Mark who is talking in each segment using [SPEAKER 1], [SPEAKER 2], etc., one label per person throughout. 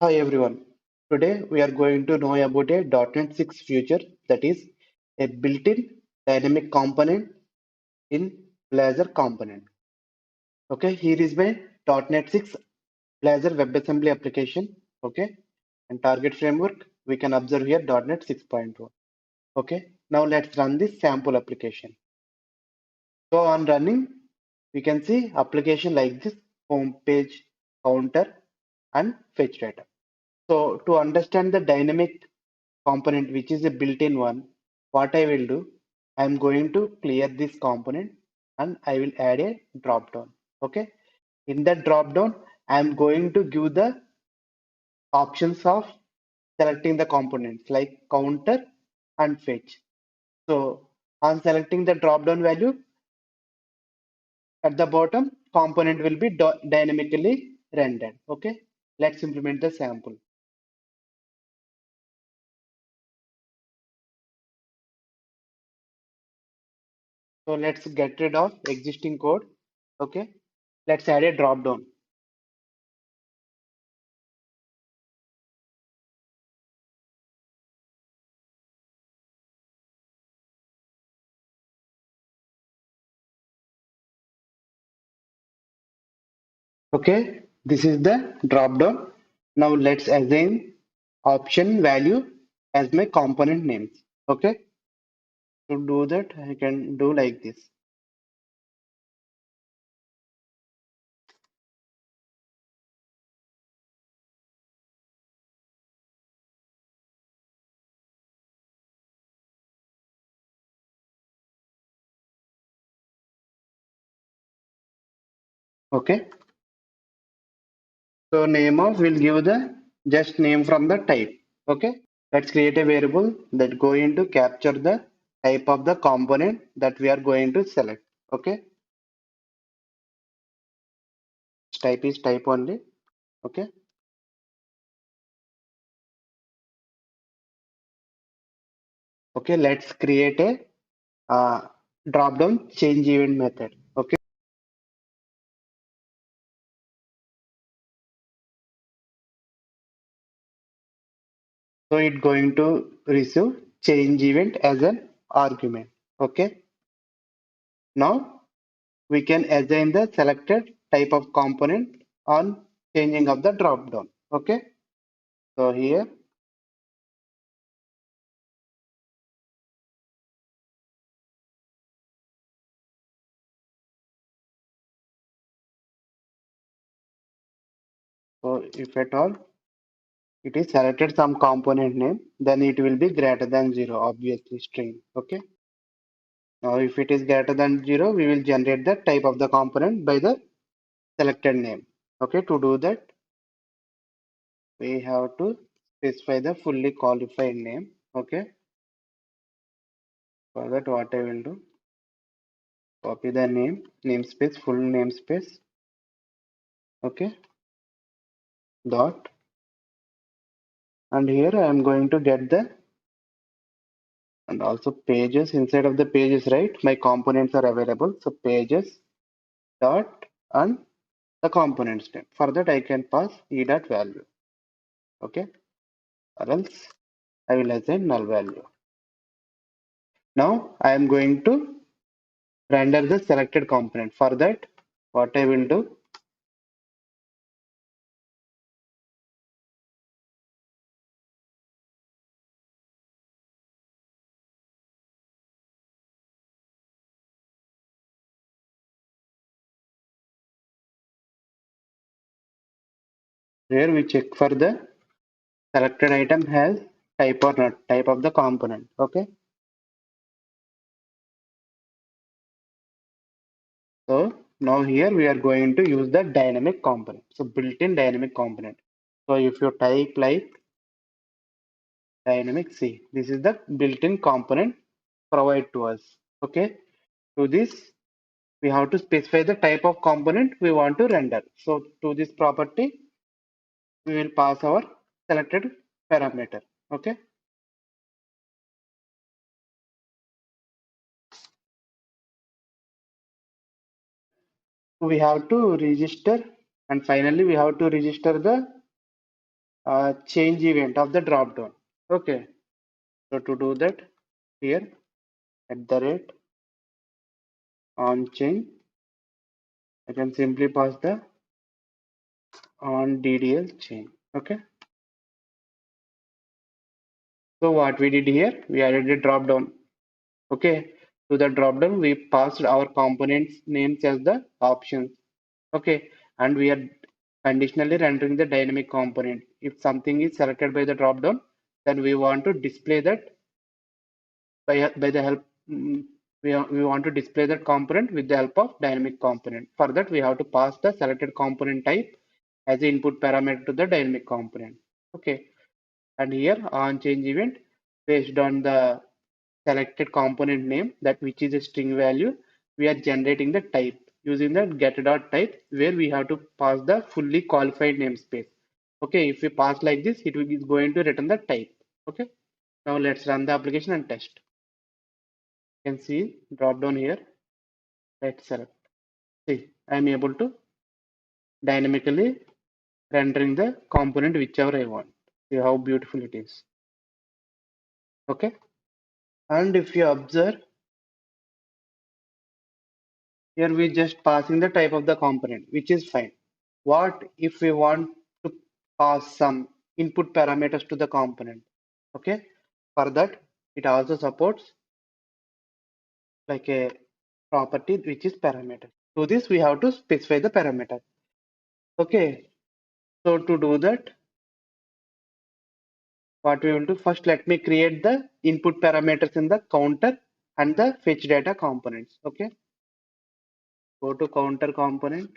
[SPEAKER 1] Hi everyone. Today we are going to know about a .NET 6 feature that is a built-in dynamic component in Blazor component. Okay, here is my .NET 6 Blazor WebAssembly application. Okay, and target framework we can observe here .NET 6.1. Okay, now let's run this sample application. So on running, we can see application like this: home page, counter, and fetch data. So to understand the dynamic component, which is a built-in one, what I will do, I am going to clear this component and I will add a drop down. Okay. In that drop down, I am going to give the options of selecting the components like counter and fetch. So on selecting the drop down value at the bottom, component will be dynamically rendered. Okay. Let's implement the sample. So let's get rid of existing code. Okay. Let's add a drop down. Okay, this is the drop down. Now let's assign option value as my component names. Okay, to do that, I can do like this. Okay, so name of will give the just name from the type. Okay, let's create a variable that going to capture the type of the component that we are going to select. Okay, type is type only. Okay, okay, let's create a drop down change event method. Okay. So it's going to receive change event as an argument. Okay. Now we can assign the selected type of component on changing of the drop down. Okay. So here, so if at all it is selected some component name, then it will be greater than zero, obviously string. Okay. Now if it is greater than zero, we will generate the type of the component by the selected name. Okay. To do that, we have to specify the fully qualified name. Okay. For that, what I will do, copy the name, namespace, full namespace. Okay. Dot. And here I am going to get the and also pages inside of the pages, right? My components are available. So pages dot and the components name. For that, I can pass e dot value. Okay. Or else I will assign null value. Now I am going to render the selected component. For that, what I will do, here we check for the selected item has type or not, type of the component. Okay. So now here we are going to use the dynamic component. So built-in dynamic component. So if you type like dynamic C, this is the built-in component provided to us. Okay. To this, we have to specify the type of component we want to render. So to this property, we will pass our selected parameter. Okay. We have to register and finally we have to register the change event of the drop down. Okay, so to do that, here at the rate on change, I can simply pass the on DDL change. Okay, so what we did here, we added a drop down. Okay, to the drop down, we passed our components names as the options. Okay, and we are conditionally rendering the dynamic component. If something is selected by the drop down, then we want to display that by the help we want to display that component with the help of dynamic component. For that, we have to pass the selected component type as the input parameter to the dynamic component. Okay, and here on change event based on the selected component name that which is a string value, we are generating the type using the get.type where we have to pass the fully qualified namespace. Okay, if we pass like this, is going to return the type. Okay, now let's run the application and test. You can see drop down here. Let's select. See, I am able to dynamically rendering the component whichever I want. See how beautiful it is. Okay, and if you observe here, we just passing the type of the component, which is fine. What if we want to pass some input parameters to the component? Okay, for that it also supports like a property which is parameter. To this we have to specify the parameter. Okay, so to do that, what we will do first, let me create the input parameters in the counter and the fetch data components. Okay, go to counter component.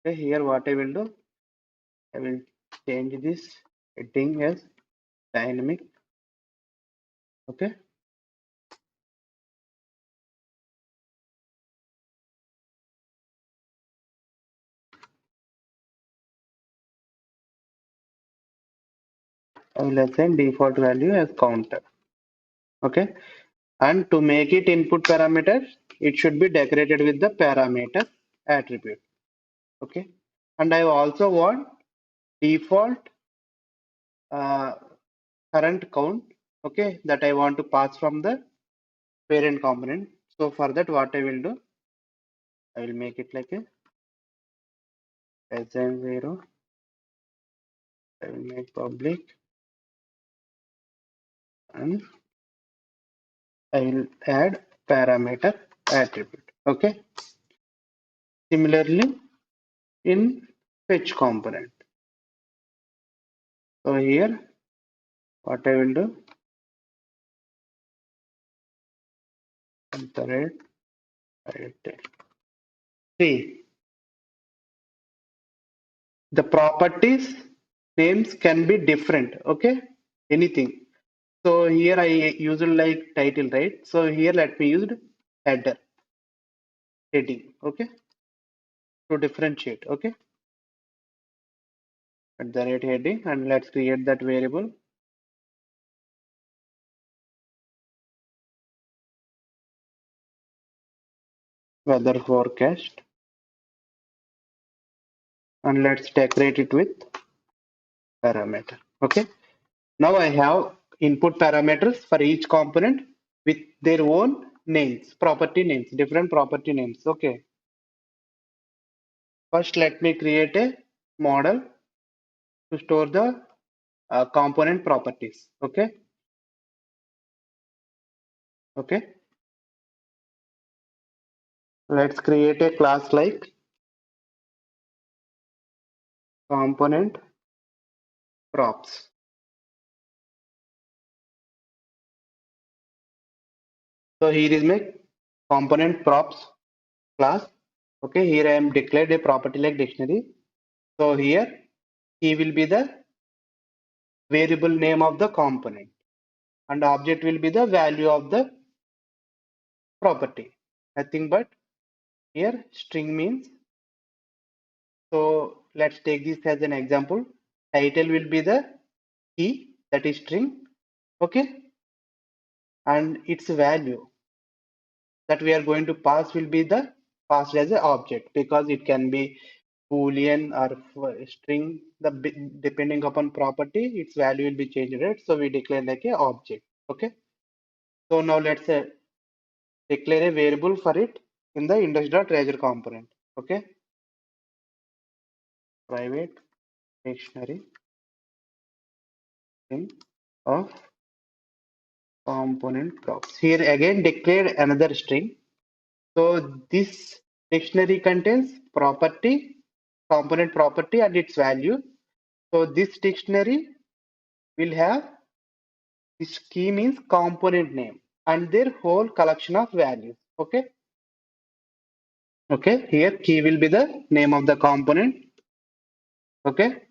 [SPEAKER 1] Okay, here what I will do, I will change this heading as dynamic. Okay, I will assign default value as counter. Okay, and to make it input parameter, it should be decorated with the parameter attribute. Okay, and I also want default uh, current count. Okay, that I want to pass from the parent component. So for that, what I will do, I will make it like a assign 0. I will make public and I will add parameter attribute. Okay, similarly in fetch component. So here, what I will do, iterate, iterate. See, the properties names can be different. Okay, anything. So here I used like title, right? So here let me use header, heading. Okay, to differentiate. Okay, at the rate heading, and let's create that variable. Weather forecast, and let's decorate it with parameter. Okay, now I have input parameters for each component with their own names, property names, different property names. Okay, first let me create a model to store the component properties. Okay, okay, let's create a class like component props. So here is my component props class. Okay, here I am declared a property like dictionary. So here key will be the variable name of the component and object will be the value of the property. Nothing but here string means. So let's take this as an example. Title will be the key, that is string. Okay, and its value that we are going to pass will be the passed as an object because it can be boolean or string, depending upon property, its value will be changed, right? So we declare like a object. Okay. So now let's declare a variable for it in the index.razor component. Okay. Private dictionary string of component props. Here again declare another string. So this dictionary contains property, component property and its value. So this dictionary will have this key means component name and their whole collection of values. Okay. Okay. Here key will be the name of the component. Okay.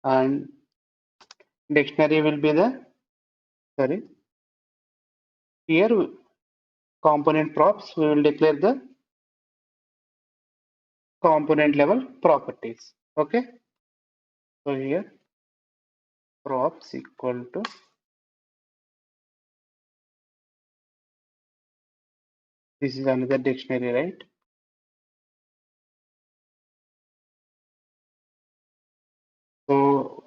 [SPEAKER 1] And dictionary will be the, sorry, here component props, we will declare the component level properties. Okay. So here props equal to, this is another dictionary, right? So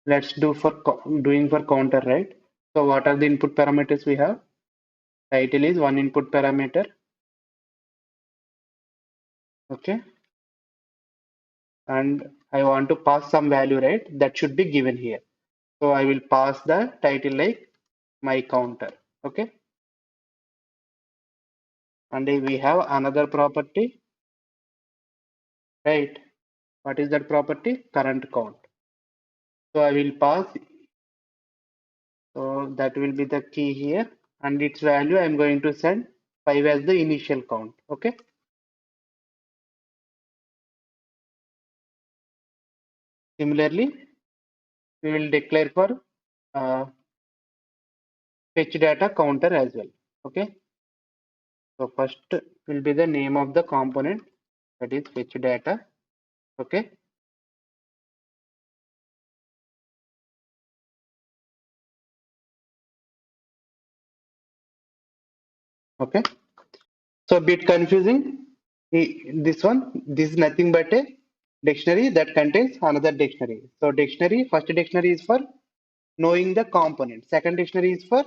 [SPEAKER 1] let's do for doing for counter, right? So what are the input parameters we have? Title is one input parameter. Okay. And I want to pass some value, right? That should be given here. So I will pass the title like my counter. Okay. And then we have another property, right? What is that property? Current count. So I will pass, so that will be the key here, and its value I'm going to send 5 as the initial count. Okay. Similarly, we will declare for fetch data counter as well. Okay. So first will be the name of the component, that is fetch data. Okay. Okay. So a bit confusing. This one, this is nothing but a dictionary that contains another dictionary. So dictionary, first dictionary is for knowing the component. Second dictionary is for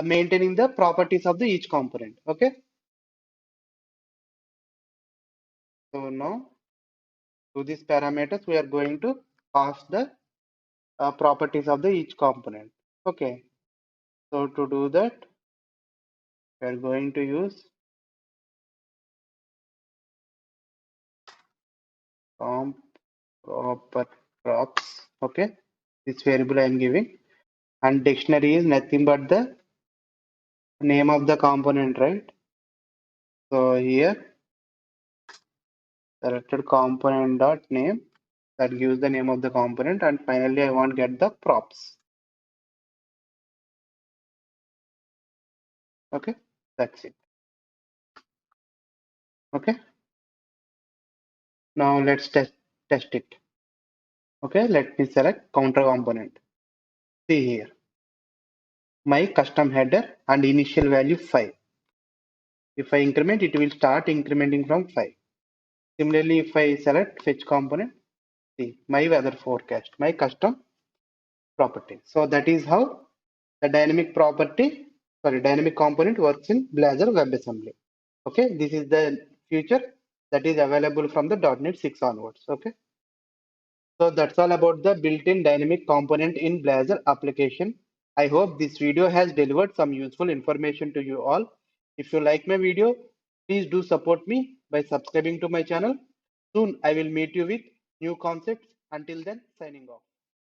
[SPEAKER 1] maintaining the properties of the each component. Okay. So now to these parameters, we are going to pass the properties of the each component. Okay. So to do that, we are going to use comp proper props. Okay. This variable I am giving, and dictionary is nothing but the name of the component, right? So here selected component dot name, that gives the name of the component, and finally I want get the props. Okay, that's it. Okay, now let's test it. Okay, let me select counter component. See here, my custom header and initial value 5. If I increment, it will start incrementing from 5. Similarly, if I select fetch component, see my weather forecast, my custom property. So that is how the dynamic component works in Blazor WebAssembly. Okay, this is the feature that is available from the .NET 6 onwards. Okay, so that's all about the built-in dynamic component in Blazor application. I hope this video has delivered some useful information to you all. If you like my video, please do support me by subscribing to my channel. Soon I will meet you with new concepts. Until then, signing off.